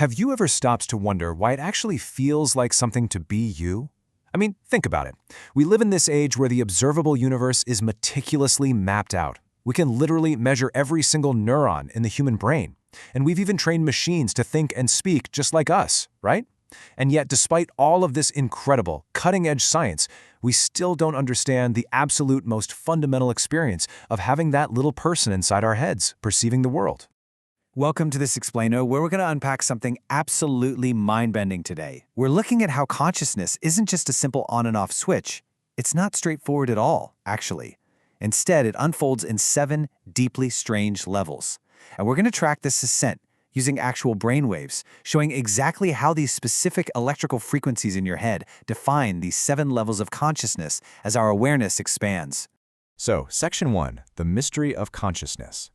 Have you ever stopped to wonder why it actually feels like something to be you? I mean, think about it. We live in this age where the observable universe is meticulously mapped out. We can literally measure every single neuron in the human brain. And we've even trained machines to think and speak just like us, right? And yet, despite all of this incredible, cutting-edge science, we still don't understand the absolute most fundamental experience of having that little person inside our heads perceiving the world. Welcome to this Explainer, where we're going to unpack something absolutely mind-bending today. We're looking at how consciousness isn't just a simple on and off switch. It's not straightforward at all, actually. Instead, it unfolds in 7 deeply strange levels. And we're going to track this ascent using actual brainwaves, showing exactly how these specific electrical frequencies in your head define these 7 levels of consciousness as our awareness expands. So, Section 1, the mystery of consciousness.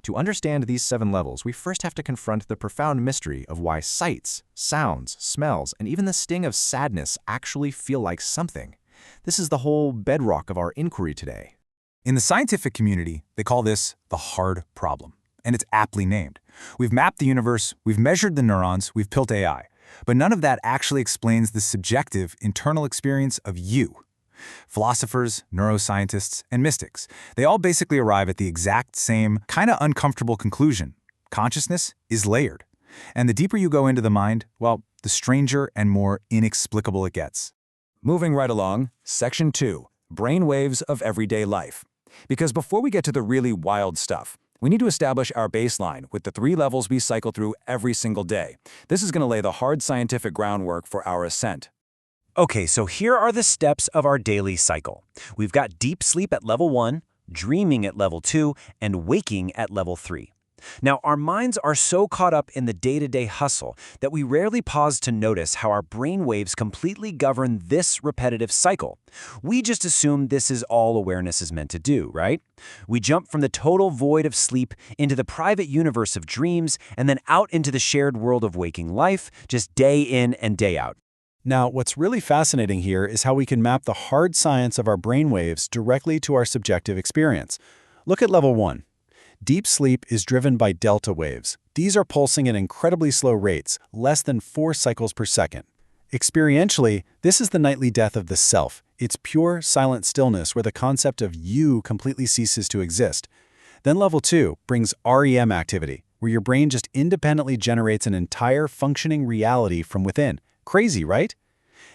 To understand these 7 levels, we first have to confront the profound mystery of why sights, sounds, smells, and even the sting of sadness actually feel like something. This is the whole bedrock of our inquiry today. In the scientific community, they call this the hard problem, and it's aptly named. We've mapped the universe, we've measured the neurons, we've built AI, but none of that actually explains the subjective, internal experience of you. Philosophers, neuroscientists, and mystics, they all basically arrive at the exact same, kind of uncomfortable conclusion. Consciousness is layered. And the deeper you go into the mind, well, the stranger and more inexplicable it gets. Moving right along, Section 2, brainwaves of everyday life. Because before we get to the really wild stuff, we need to establish our baseline with the 3 levels we cycle through every single day. This is going to lay the hard scientific groundwork for our ascent. Okay, so here are the steps of our daily cycle. We've got deep sleep at level 1, dreaming at level 2, and waking at level 3. Now, our minds are so caught up in the day-to-day hustle that we rarely pause to notice how our brain waves completely govern this repetitive cycle. We just assume this is all awareness is meant to do, right? We jump from the total void of sleep into the private universe of dreams and then out into the shared world of waking life, just day in and day out. Now, what's really fascinating here is how we can map the hard science of our brainwaves directly to our subjective experience. Look at level 1. Deep sleep is driven by delta waves. These are pulsing at incredibly slow rates, less than 4 cycles per second. Experientially, this is the nightly death of the self. It's pure, silent stillness where the concept of you completely ceases to exist. Then level 2 brings REM activity, where your brain just independently generates an entire functioning reality from within. Crazy, right?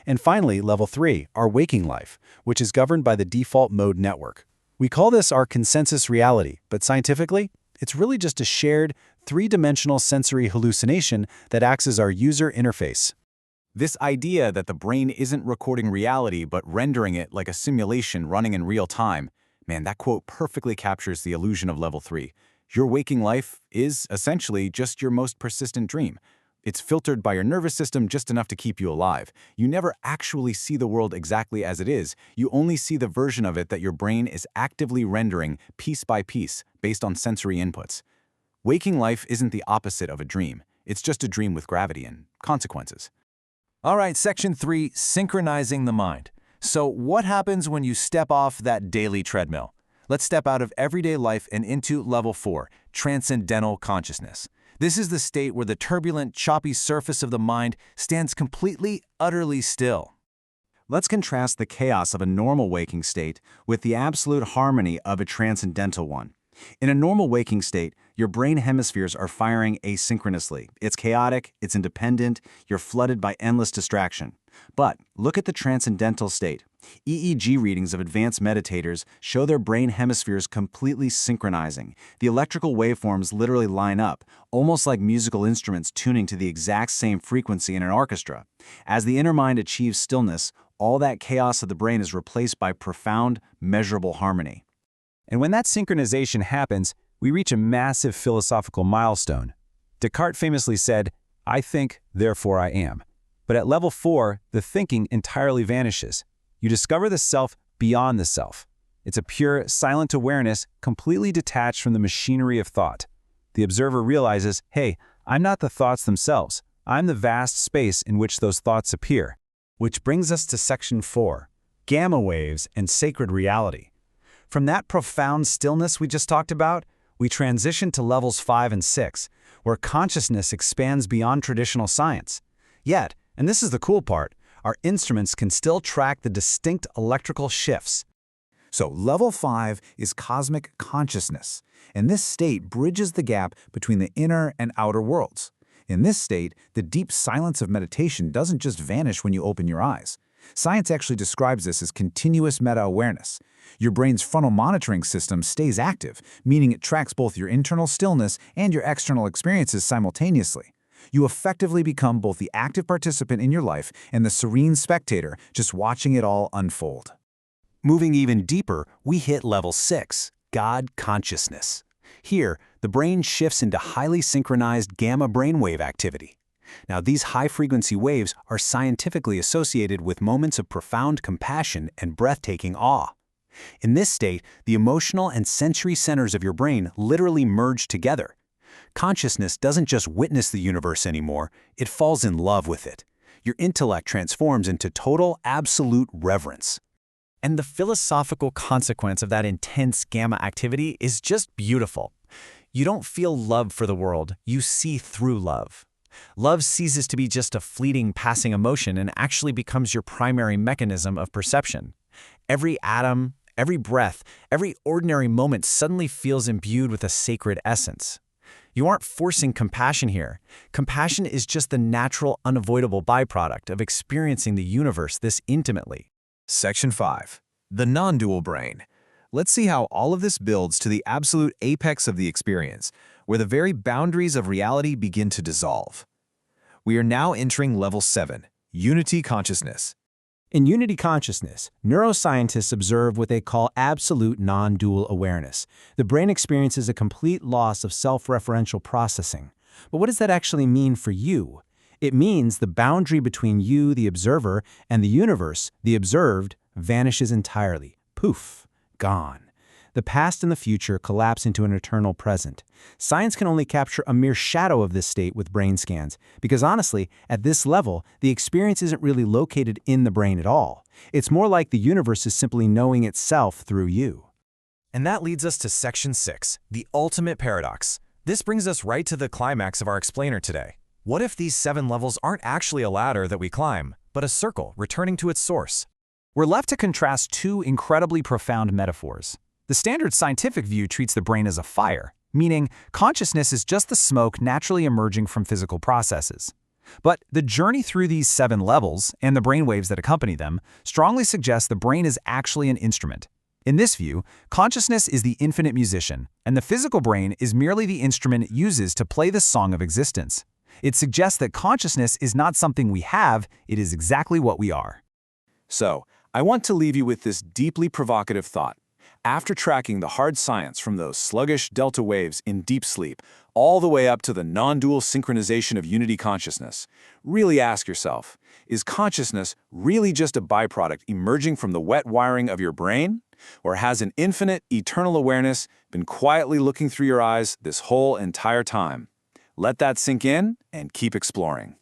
And finally, level 3, our waking life, which is governed by the default mode network. We call this our consensus reality, but scientifically, it's really just a shared, 3-dimensional sensory hallucination that acts as our user interface. This idea that the brain isn't recording reality but rendering it like a simulation running in real time, man, that quote perfectly captures the illusion of level 3. Your waking life is essentially just your most persistent dream. It's filtered by your nervous system just enough to keep you alive. You never actually see the world exactly as it is. You only see the version of it that your brain is actively rendering piece by piece based on sensory inputs. Waking life isn't the opposite of a dream. It's just a dream with gravity and consequences. All right, Section 3, synchronizing the mind. So what happens when you step off that daily treadmill? Let's step out of everyday life and into level 4, transcendental consciousness. This is the state where the turbulent, choppy surface of the mind stands completely, utterly still. Let's contrast the chaos of a normal waking state with the absolute harmony of a transcendental one. In a normal waking state, your brain hemispheres are firing asynchronously. It's chaotic, it's independent, you're flooded by endless distraction. But look at the transcendental state. EEG readings of advanced meditators show their brain hemispheres completely synchronizing. The electrical waveforms literally line up, almost like musical instruments tuning to the exact same frequency in an orchestra. As the inner mind achieves stillness, all that chaos of the brain is replaced by profound, measurable harmony. And when that synchronization happens, we reach a massive philosophical milestone. Descartes famously said, "I think, therefore I am." But at level 4, the thinking entirely vanishes. You discover the self beyond the self. It's a pure, silent awareness completely detached from the machinery of thought. The observer realizes, hey, I'm not the thoughts themselves. I'm the vast space in which those thoughts appear. Which brings us to Section 4, gamma waves and sacred reality. From that profound stillness we just talked about, we transition to levels 5 and 6, where consciousness expands beyond traditional science. Yet, and this is the cool part, our instruments can still track the distinct electrical shifts. So level 5 is cosmic consciousness, and this state bridges the gap between the inner and outer worlds. In this state, the deep silence of meditation doesn't just vanish when you open your eyes. Science actually describes this as continuous meta-awareness. Your brain's frontal monitoring system stays active, meaning it tracks both your internal stillness and your external experiences simultaneously. You effectively become both the active participant in your life and the serene spectator, just watching it all unfold. Moving even deeper, we hit level 6, God consciousness. Here, the brain shifts into highly synchronized gamma brainwave activity. Now, these high-frequency waves are scientifically associated with moments of profound compassion and breathtaking awe. In this state, the emotional and sensory centers of your brain literally merge together. Consciousness doesn't just witness the universe anymore, it falls in love with it. Your intellect transforms into total, absolute reverence. And the philosophical consequence of that intense gamma activity is just beautiful. You don't feel love for the world, you see through love. Love ceases to be just a fleeting passing emotion and actually becomes your primary mechanism of perception. Every atom, every breath, every ordinary moment suddenly feels imbued with a sacred essence. You aren't forcing compassion here. Compassion is just the natural, unavoidable byproduct of experiencing the universe this intimately. Section 5. The non-dual brain. Let's see how all of this builds to the absolute apex of the experience, where the very boundaries of reality begin to dissolve. We are now entering level 7, unity consciousness. In unity consciousness, neuroscientists observe what they call absolute non-dual awareness. The brain experiences a complete loss of self-referential processing. But what does that actually mean for you? It means the boundary between you, the observer, and the universe, the observed, vanishes entirely. Poof, gone. The past and the future collapse into an eternal present. Science can only capture a mere shadow of this state with brain scans, because honestly, at this level, the experience isn't really located in the brain at all. It's more like the universe is simply knowing itself through you. And that leads us to Section 6, the ultimate paradox. This brings us right to the climax of our explainer today. What if these 7 levels aren't actually a ladder that we climb, but a circle returning to its source? We're left to contrast two incredibly profound metaphors. The standard scientific view treats the brain as a fire, meaning consciousness is just the smoke naturally emerging from physical processes. But the journey through these 7 levels, and the brainwaves that accompany them, strongly suggests the brain is actually an instrument. In this view, consciousness is the infinite musician, and the physical brain is merely the instrument it uses to play the song of existence. It suggests that consciousness is not something we have, it is exactly what we are. So, I want to leave you with this deeply provocative thought. After tracking the hard science from those sluggish delta waves in deep sleep, all the way up to the non-dual synchronization of unity consciousness, really ask yourself, is consciousness really just a byproduct emerging from the wet wiring of your brain? Or has an infinite, eternal awareness been quietly looking through your eyes this whole entire time? Let that sink in and keep exploring.